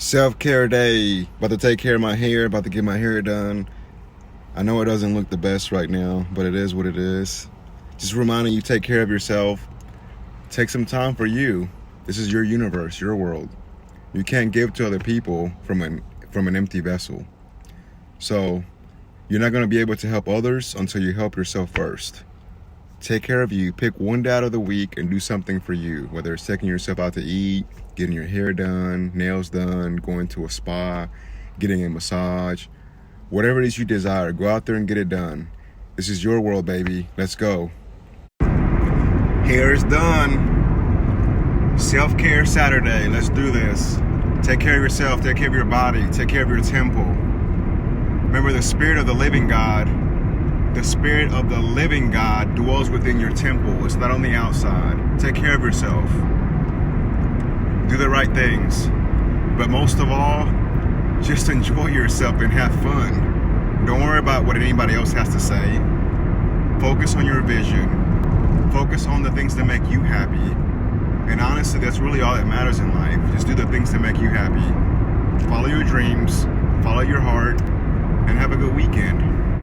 Self-care day. About to take care of my hair, about to get my hair done. I know it doesn't look the best right now, but it is what it is. Just reminding you, take care of yourself. Take some time for you. This is your universe, your world. You can't give to other people from an empty vessel. So you're not going to be able to help others until you help yourself first. Take care of you. Pick one day out of the week and do something for you, whether it's taking yourself out to eat, getting your hair done, nails done, going to a spa, getting a massage. Whatever it is you desire, go out there and get it done. This is your world, baby. Let's go. Hair is done. Self-care Saturday. Let's do this. Take care of yourself. Take care of your body. Take care of your temple. Remember, the spirit of the living God dwells within your temple. It's not on the outside. Take care of yourself. Do the right things. But most of all, just enjoy yourself and have fun. Don't worry about what anybody else has to say. Focus on your vision. Focus on the things that make you happy. And honestly, that's really all that matters in life. Just do the things that make you happy. Follow your dreams, follow your heart, and have a good weekend.